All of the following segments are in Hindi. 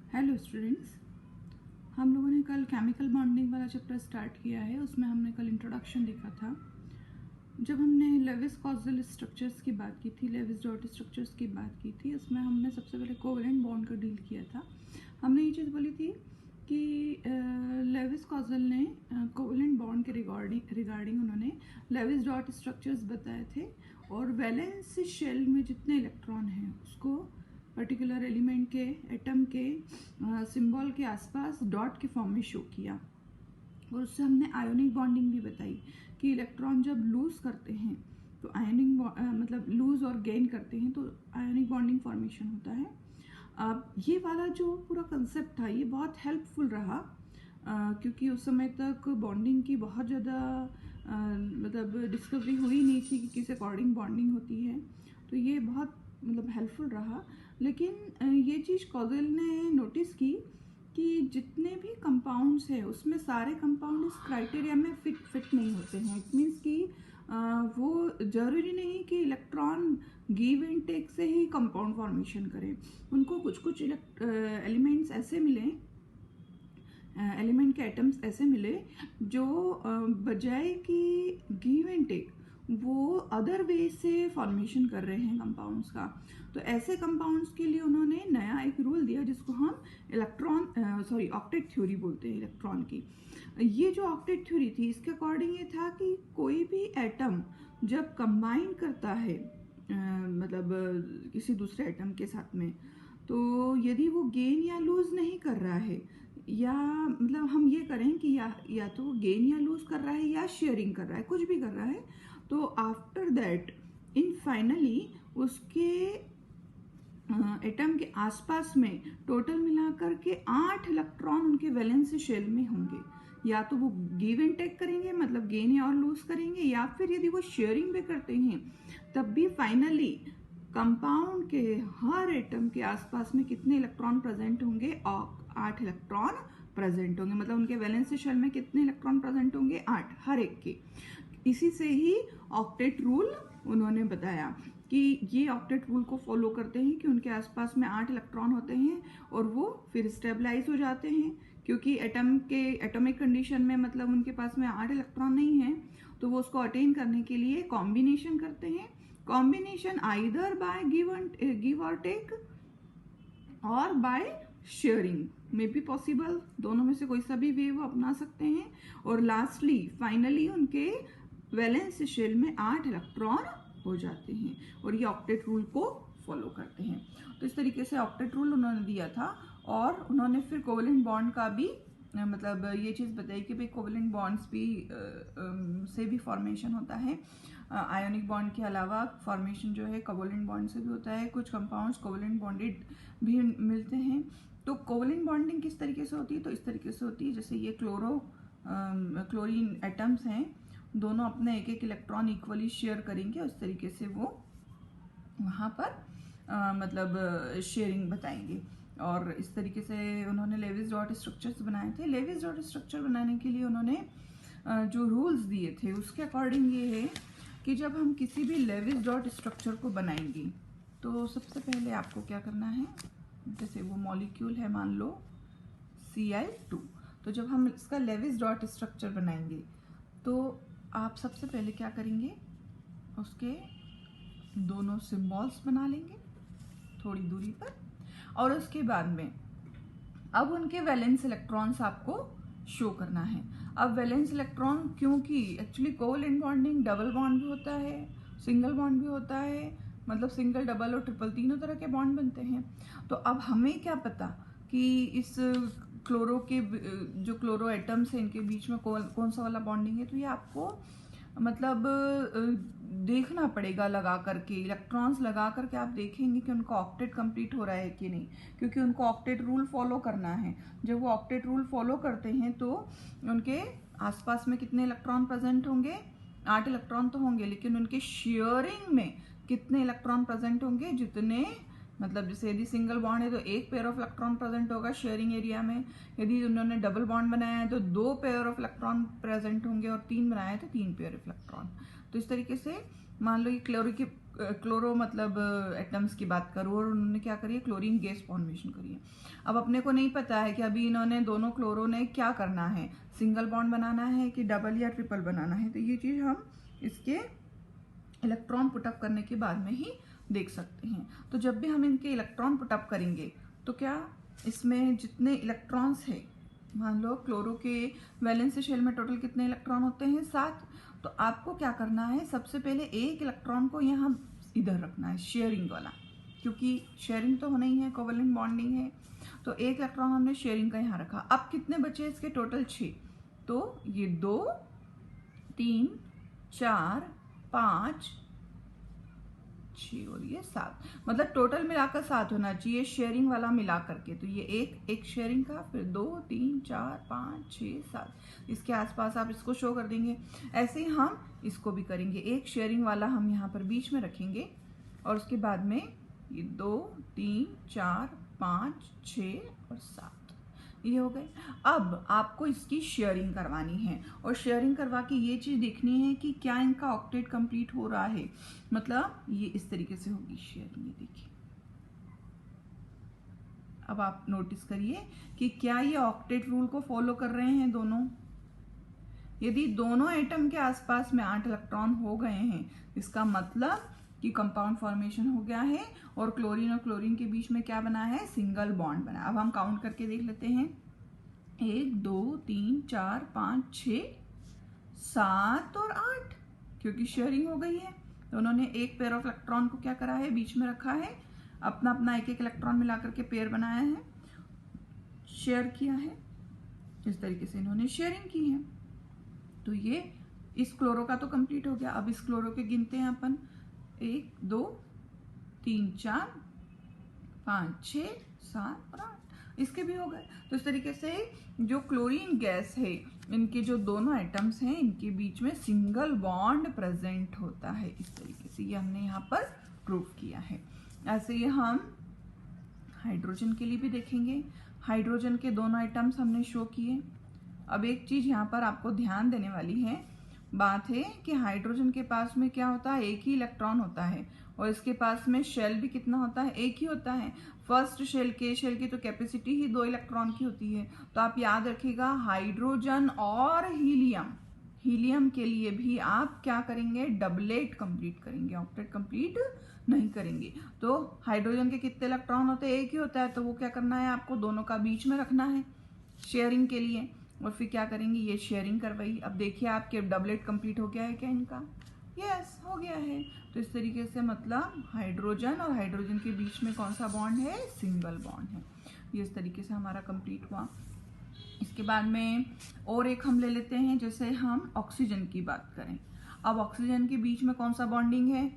हेलो स्टूडेंट्स, हम लोगों ने कल केमिकल बॉन्डिंग वाला चैप्टर स्टार्ट किया है। उसमें हमने कल इंट्रोडक्शन देखा था। जब हमने लेविस कॉजल स्ट्रक्चर्स की बात की थी, लेविस डॉट स्ट्रक्चर्स की बात की थी, उसमें हमने सबसे पहले कोवेलेंट बॉन्ड का डील किया था। हमने ये चीज़ बोली थी कि लेविस कॉजल ने कोवेलेंट बॉन्ड के रिगार्डिंग उन्होंने लेविस डॉट स्ट्रक्चर्स बताए थे और वैलेंस शेल में जितने इलेक्ट्रॉन हैं उसको पर्टिकुलर एलिमेंट के एटम के सिंबल के आसपास डॉट के फॉर्म में शो किया। और उससे हमने आयोनिक बॉन्डिंग भी बताई कि इलेक्ट्रॉन जब लूज करते हैं तो आयोनिक मतलब लूज और गेन करते हैं तो आयोनिक बॉन्डिंग फॉर्मेशन होता है। अब ये वाला जो पूरा कंसेप्ट था ये बहुत हेल्पफुल रहा क्योंकि उस समय तक बॉन्डिंग की बहुत ज़्यादा मतलब डिस्कवरी हुई नहीं थी कि किस अकॉर्डिंग बॉन्डिंग होती है। तो ये बहुत मतलब हेल्पफुल रहा। लेकिन ये चीज़ कॉजल ने नोटिस की कि जितने भी कंपाउंड्स हैं उसमें सारे कंपाउंड इस क्राइटेरिया में फिट नहीं होते हैं। इट मीन्स कि वो ज़रूरी नहीं कि इलेक्ट्रॉन गिव एंड टेक से ही कंपाउंड फॉर्मेशन करें। उनको कुछ कुछ एलिमेंट्स ऐसे मिले, एलिमेंट के एटम्स ऐसे मिले जो बजाय कि गिव एंड टेक वो अदर वे से फॉर्मेशन कर रहे हैं कंपाउंड्स का। तो ऐसे कंपाउंड्स के लिए उन्होंने नया एक रूल दिया जिसको हम ऑक्टेट थ्योरी बोलते हैं इलेक्ट्रॉन की। ये जो ऑक्टेट थ्योरी थी इसके अकॉर्डिंग ये था कि कोई भी एटम जब कंबाइन करता है किसी दूसरे एटम के साथ में, तो यदि वो गेन या लूज नहीं कर रहा है या मतलब हम ये करें कि या तो गेन या लूज कर रहा है या शेयरिंग कर रहा है, कुछ भी कर रहा है, तो आफ्टर दैट इन फाइनली उसके एटम के आसपास में टोटल मिलाकर के 8 इलेक्ट्रॉन उनके वैलेंस शेल में होंगे। या तो वो गिव एंड टेक करेंगे मतलब गेन या और लूज करेंगे, या फिर यदि वो शेयरिंग भी करते हैं तब भी फाइनली कंपाउंड के हर एटम के आसपास में कितने इलेक्ट्रॉन प्रेजेंट होंगे? 8 इलेक्ट्रॉन प्रेजेंट होंगे। मतलब उनके वैलेंस शेल में कितने इलेक्ट्रॉन प्रेजेंट होंगे? 8 हर एक के। इसी से ही ऑक्टेट रूल उन्होंने बताया कि ये ऑक्टेट रूल को फॉलो करते हैं कि उनके आसपास में 8 इलेक्ट्रॉन होते हैं और वो फिर स्टेबलाइज हो जाते हैं, क्योंकि एटम के एटॉमिक कंडीशन में मतलब उनके पास में 8 इलेक्ट्रॉन नहीं है, तो वो उसको अटेन करने के लिए कॉम्बिनेशन करते हैं। कॉम्बिनेशन आइदर बाय गिव और टेक और बाय शेयरिंग में भी पॉसिबल, दोनों में से कोई सा भी वे वो अपना सकते हैं। और लास्टली फाइनली उनके वैलेंस शेल में 8 इलेक्ट्रॉन हो जाते हैं और ये ऑक्टेट रूल को फॉलो करते हैं। तो इस तरीके से ऑक्टेट रूल उन्होंने दिया था और उन्होंने फिर कोवेलेंट बॉन्ड का भी मतलब ये चीज़ बताई कि भाई कोवेलेंट बॉन्ड्स भी से भी फॉर्मेशन होता है। आयोनिक बॉन्ड के अलावा फॉर्मेशन जो है कोवेलेंट बॉन्ड से भी होता है। कुछ कंपाउंड्स कोवेलेंट बॉन्डेड भी मिलते हैं। तो कोवेलेंट बॉन्डिंग किस तरीके से होती है? तो इस तरीके से होती है जैसे ये क्लोरीन एटम्स हैं, दोनों अपने एक एक इलेक्ट्रॉन इक्वली शेयर करेंगे। उस तरीके से वो वहाँ पर शेयरिंग बताएंगे। और इस तरीके से उन्होंने लेविस डॉट स्ट्रक्चर्स बनाए थे। लेविस डॉट स्ट्रक्चर बनाने के लिए उन्होंने जो रूल्स दिए थे उसके अकॉर्डिंग ये है कि जब हम किसी भी लेविस डॉट स्ट्रक्चर को बनाएंगे तो सबसे पहले आपको क्या करना है, जैसे वो मॉलिक्यूल है मान लो Cl2, तो जब हम इसका लेविस डॉट स्ट्रक्चर बनाएंगे तो आप सबसे पहले क्या करेंगे, उसके दोनों सिंबल्स बना लेंगे थोड़ी दूरी पर, और उसके बाद में अब उनके वैलेंस इलेक्ट्रॉन्स आपको शो करना है। अब वैलेंस इलेक्ट्रॉन, क्योंकि actually covalent bonding double bond भी होता है, सिंगल बॉन्ड भी होता है, मतलब सिंगल डबल और ट्रिपल तीनों तरह के बॉन्ड बनते हैं। तो अब हमें क्या पता कि इस क्लोरो के जो क्लोरो एटम्स हैं इनके बीच में कौन सा वाला बॉन्डिंग है। तो ये आपको मतलब देखना पड़ेगा लगा करके, इलेक्ट्रॉन्स लगा करके आप देखेंगे कि उनका ऑक्टेट कंप्लीट हो रहा है कि नहीं, क्योंकि उनको ऑक्टेट रूल फॉलो करना है। जब वो ऑक्टेट रूल फॉलो करते हैं तो उनके आसपास में कितने इलेक्ट्रॉन प्रेजेंट होंगे? 8 इलेक्ट्रॉन तो होंगे, लेकिन उनके शेयरिंग में कितने इलेक्ट्रॉन प्रेजेंट होंगे? जितने मतलब जैसे यदि सिंगल बॉन्ड है तो एक पेयर ऑफ इलेक्ट्रॉन प्रेजेंट होगा शेयरिंग एरिया में। यदि उन्होंने डबल बॉन्ड बनाया है तो 2 पेयर ऑफ इलेक्ट्रॉन प्रेजेंट होंगे, और 3 बनाया है तो 3 पेयर ऑफ इलेक्ट्रॉन। तो इस तरीके से मान लो ये क्लोरो मतलब एटम्स की बात करूँ, और उन्होंने क्या करी है, क्लोरीन गैस फॉर्मेशन करी है। अब अपने को नहीं पता है कि अभी इन्होंने दोनों क्लोरो ने क्या करना है, सिंगल बॉन्ड बनाना है कि डबल या ट्रिपल बनाना है। तो ये चीज़ हम इसके इलेक्ट्रॉन पुटअप करने के बाद में ही देख सकते हैं। तो जब भी हम इनके इलेक्ट्रॉन पुटअप करेंगे तो क्या इसमें जितने इलेक्ट्रॉन्स हैं, मान लो क्लोरो के वैलेंस शेल में टोटल कितने इलेक्ट्रॉन होते हैं, 7। तो आपको क्या करना है, सबसे पहले एक इलेक्ट्रॉन को यहाँ इधर रखना है, शेयरिंग वाला, क्योंकि शेयरिंग तो होना ही है, कोवेलेंट बॉन्डिंग है। तो एक इलेक्ट्रॉन हमने शेयरिंग का यहाँ रखा। अब कितने बचे इसके टोटल, 6। तो ये 2 3 4 5 6 और ये 7, मतलब टोटल मिलाकर 7 होना चाहिए शेयरिंग वाला मिला करके। तो ये एक शेयरिंग का, फिर 2 3 4 5 6 7, इसके आसपास आप इसको शो कर देंगे। ऐसे ही हम इसको भी करेंगे, एक शेयरिंग वाला हम यहाँ पर बीच में रखेंगे, और उसके बाद में ये 2 3 4 5 6 और 7, ये हो गए। अब आपको इसकी शेयरिंग करवानी है, और शेयरिंग करवा के ये चीज़ देखनी है कि क्या इनका ऑक्टेट कंप्लीट हो रहा है। मतलब ये इस तरीके से होगी शेयरिंग, ये देखिए। अब आप नोटिस करिए कि क्या ये ऑक्टेट रूल को फॉलो कर रहे हैं दोनों। यदि दोनों एटम के आसपास में 8 इलेक्ट्रॉन हो गए हैं, इसका मतलब कि कंपाउंड फॉर्मेशन हो गया है, और क्लोरीन और क्लोरीन के बीच में क्या बना है, सिंगल बॉन्ड बना। अब हम काउंट करके देख लेते हैं, 1 2 3 4 5 6 7 और 8, क्योंकि शेयरिंग हो गई है। तो उन्होंने एक पेयर ऑफ इलेक्ट्रॉन को क्या करा है, बीच में रखा है, अपना अपना एक एक इलेक्ट्रॉन मिलाकर के पेयर बनाया है, शेयर किया है, इस तरीके से इन्होंने शेयरिंग की है। तो ये इस क्लोरो का तो कंप्लीट हो गया। अब इस क्लोरो के गिनते हैं अपन, 1 2 3 4 5 6 7 और 8, इसके भी हो गए। तो इस तरीके से जो क्लोरीन गैस है, इनके जो दोनों एटम्स हैं, इनके बीच में सिंगल बॉन्ड प्रेजेंट होता है, इस तरीके से ये हमने यहाँ पर प्रूव किया है। ऐसे ही हम हाइड्रोजन के लिए भी देखेंगे। हाइड्रोजन के दोनों एटम्स हमने शो किए। अब एक चीज यहाँ पर आपको ध्यान देने वाली है बात है कि हाइड्रोजन के पास में क्या होता है, एक ही इलेक्ट्रॉन होता है, और इसके पास में शेल भी कितना होता है, एक ही होता है। फर्स्ट शेल की तो कैपेसिटी ही 2 इलेक्ट्रॉन की होती है। तो आप याद रखिएगा, हाइड्रोजन और हीलियम के लिए भी आप क्या करेंगे, डबलेट कंप्लीट करेंगे, ऑक्टेट कंप्लीट नहीं करेंगे। तो हाइड्रोजन के कितने इलेक्ट्रॉन होते हैं, एक ही होता है, तो वो क्या करना है, आपको दोनों का बीच में रखना है शेयरिंग के लिए, और फिर क्या करेंगे, ये शेयरिंग करवाई। अब देखिए आपके डबलेट कंप्लीट हो गया है क्या इनका, यस हो गया है। तो इस तरीके से मतलब हाइड्रोजन और हाइड्रोजन के बीच में कौन सा बॉन्ड है, सिंगल बॉन्ड है। ये इस तरीके से हमारा कंप्लीट हुआ। इसके बाद में और एक हम ले लेते हैं, जैसे हम ऑक्सीजन की बात करें। अब ऑक्सीजन के बीच में कौन सा बॉन्डिंग है,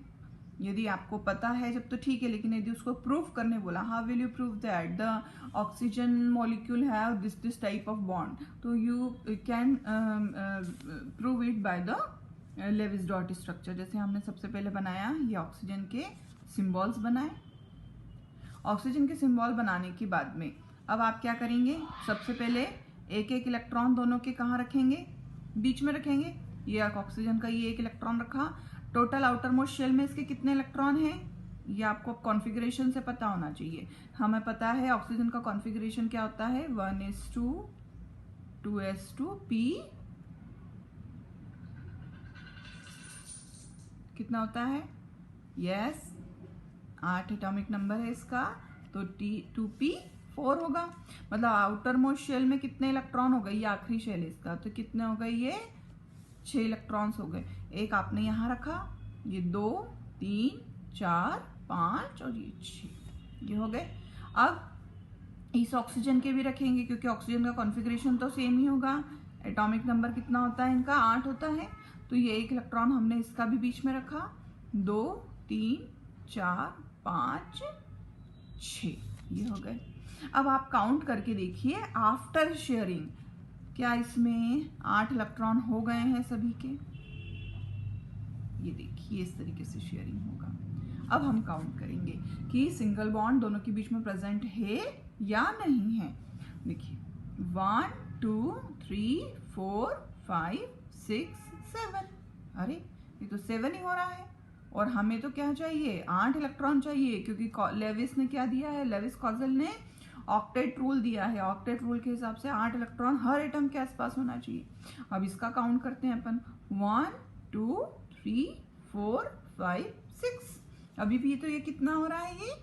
यदि आपको पता है जब तो ठीक है, लेकिन यदि उसको प्रूव करने बोला, how will you prove that the oxygen molecule have this type of bond, तो you can prove it by the Lewis dot structure. जैसे हमने सबसे पहले बनाया, ये ऑक्सीजन के सिंबल्स बनाए। ऑक्सीजन के सिंबल बनाने के बाद में अब आप क्या करेंगे, सबसे पहले एक एक इलेक्ट्रॉन दोनों के कहाँ रखेंगे, बीच में रखेंगे। ये ऑक्सीजन का ये एक इलेक्ट्रॉन रखा। टोटल आउटर मोस्ट शेल में इसके कितने इलेक्ट्रॉन हैं, ये आपको कॉन्फ़िगरेशन से पता होना चाहिए। हमें पता है ऑक्सीजन का कॉन्फ़िगरेशन क्या होता है, 1s2 2s2 p कितना होता है, यस 8 एटॉमिक नंबर है इसका, तो T2p4 होगा। मतलब आउटर मोस्ट शेल में कितने इलेक्ट्रॉन हो गए, ये आखिरी शेल है इसका, तो कितने हो गए, ये 6 इलेक्ट्रॉन्स हो गए। एक आपने यहाँ रखा, ये 2 3 4 5 और ये 6, ये हो गए। अब इस ऑक्सीजन के भी रखेंगे, क्योंकि ऑक्सीजन का कॉन्फ़िगरेशन तो सेम ही होगा। एटॉमिक नंबर कितना होता है इनका, 8 होता है, तो ये एक इलेक्ट्रॉन हमने इसका भी बीच में रखा। 2 3 4 5 6, ये हो गए। अब आप काउंट करके देखिए आफ्टर शेयरिंग, क्या इसमें 8 इलेक्ट्रॉन हो गए हैं सभी के, ये देखिए इस तरीके से शेयरिंग होगा। अब हम काउंट करेंगे कि सिंगल बॉन्ड दोनों के बीच में प्रेजेंट है या नहीं है। देखिए 1 2 3 4 5 6 7, अरे ये तो 7 ही हो रहा है, और हमें तो क्या चाहिए, 8 इलेक्ट्रॉन चाहिए, क्योंकि लेविस ने क्या दिया है, लेविस कॉजल ने ऑक्टेट रूल दिया है। ऑक्टेट रूल के हिसाब से 8 इलेक्ट्रॉन हर एटम के आसपास होना चाहिए। अब इसका काउंट करते हैं अपन, 1 2 3 4 5 6। अभी भी तो ये कितना हो रहा है, ये